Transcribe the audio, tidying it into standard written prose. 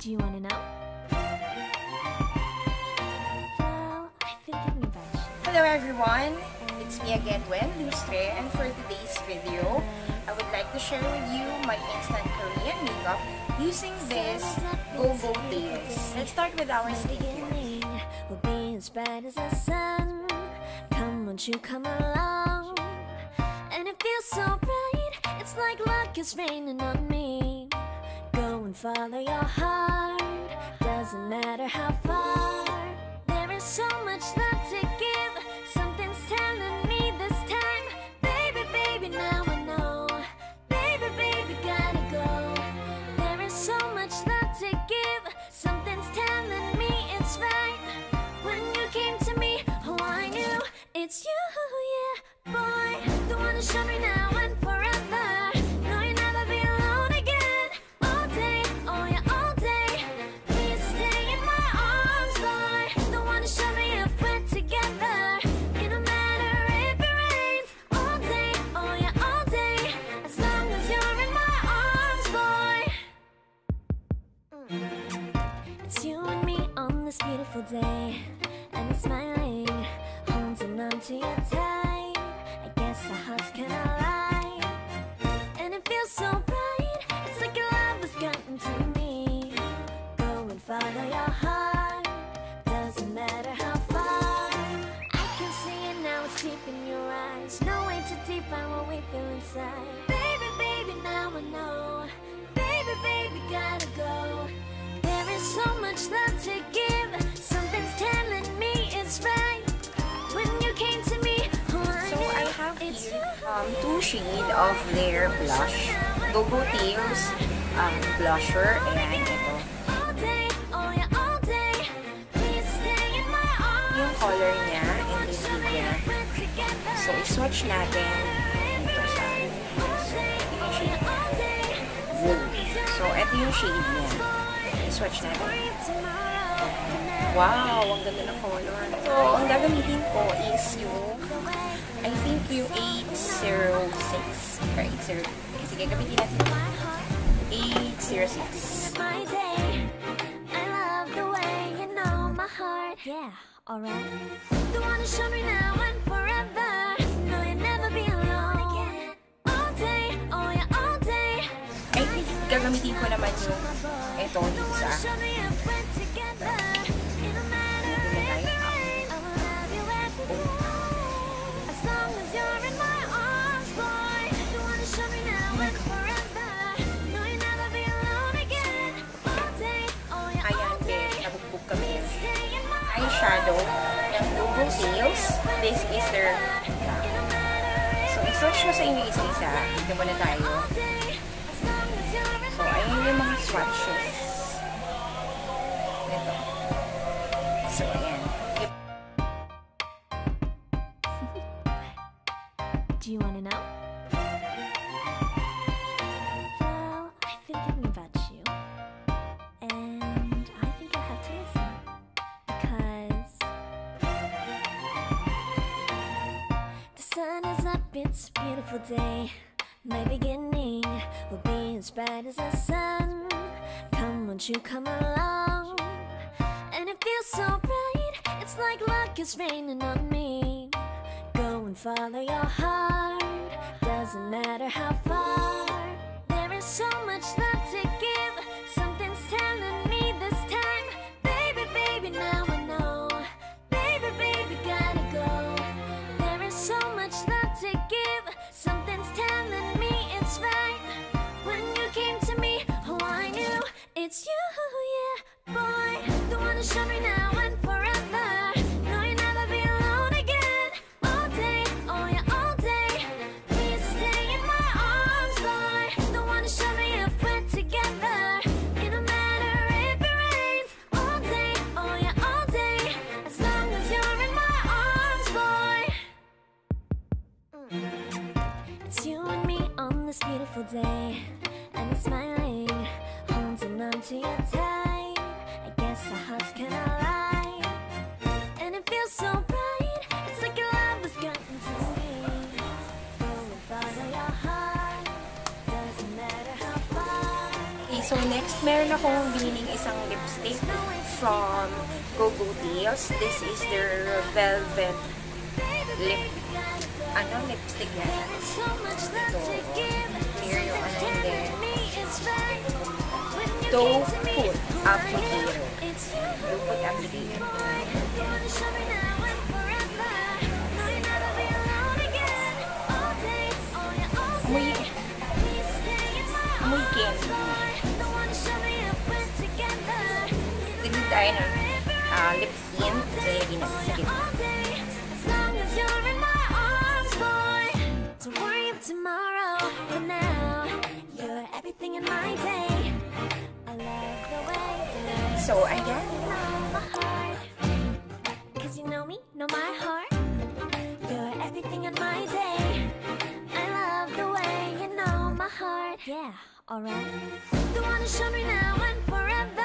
Do you want to know? Well, I've been thinking about you. Hello everyone, it's me again, Gwen Lustre, and for today's video, I would like to share with you my instant Korean makeup using this Gogo base. Let's start with our skincare. We'll be as bright as the sun. Come, won't you come along? And it feels so bright, it's like luck is raining on me. Go and follow your heart, doesn't matter how far. There is so much love to give, something's telling me this time. Baby, baby, now I know. Baby, baby, gotta go. There is so much love to give, something's telling me it's right. When you came to me, oh I knew it's you, yeah, boy. The one to show me now and forever. No, you'll never be alone again. All day, oh yeah, all day. Please stay in my arms, boy. The one to show me if we're together. It don't matter if it rains. All day, oh yeah, all day. As long as you're in my arms, boy. It's you and me on this beautiful day, and it's smiling, holding on to you tight. I guess our hearts cannot lie, and it feels so bright. It's like your love has gotten to me. Go and follow your heart, doesn't matter how far. I can see it now, it's deep in your eyes. No way to define what we feel inside. Baby, baby, now I know. Baby, baby, gotta go. There is so much love to give, something's telling me it's right. When you came to me, oh I So I knew have it's here you. two shades of their blush. Gogo Tails blusher, and ito. All day, oh yeah, all day. Please stay in my arms. Yung color niya and yung shade niya. So i-swatch natin ito sa yung shade Wool. So ito yung shade niya. I-swatch natin. Wow! Ang ganda ng color. So, ang gagamitin ko is yung, I think yung 806. Or 80. Sige, gamitin natin yung 806. My day, I love the way you know my heart. Yeah, alright. The one to show me now and forever. No, you'll never be alone again. All day, oh yeah, all day. I think gagamitin ko naman yung ito The dito one sa to show me if we're together. It don't matter if it rains. I will love you every day. As long as you're in my arms, boy. The one to show me now and forever. No, you'll never be alone again. All day, oh yeah, Ayan, all day. nabugbog kami. Stay in my Eyeshadow ng Gogo Tails. This is their So, i-swatch ko sa inyo isa-isa. Dito muna tayo. So, ayun yung mga swatches. Ito. So, ayan. Do you want to know? Well, I've been thinking about you, and I think I have to listen, because the sun is up, it's a beautiful day. My beginning will be as bright as the sun. Come, won't you come along? And it feels so bright, it's like luck is raining on me. Go and follow your heart, doesn't matter how far. There is so much love to give, something's telling me this time. Baby, baby, now I know. Baby, baby, gotta go. There is so much love to give, something's telling me it's right. When you came to me, oh I knew it's you, yeah, boy. The one to show me now and forever. No, you'll never be alone again. All day, oh yeah, all day. Please stay in my arms, boy. The one to show me if we're together. It don't matter if it rains. All day, oh yeah, all day. As long as you're in my arms, boy. It's you and me on this beautiful day, and it's smiling, holding on to you tight. I guess our hearts cannot lie, and it feels so bright. It's like your love has gotten to me. Go and follow your heart, doesn't matter how far. So next, meron akong biniling isang lipstick from Gogo. This is their velvet lipstick yan. Ito, clear yung ano, and then doe foot applicator. Doe foot applicator. Amoy candy. Tignan tayo ng lip tint. Sige na. Sige na. Tomorrow, for now, you're everything in my day. I love the way So, ayan. you know my heart. 'Cause you know me, know my heart. You're everything in my day. I love the way you know my heart. Yeah, alright. The one who showed me now and forever.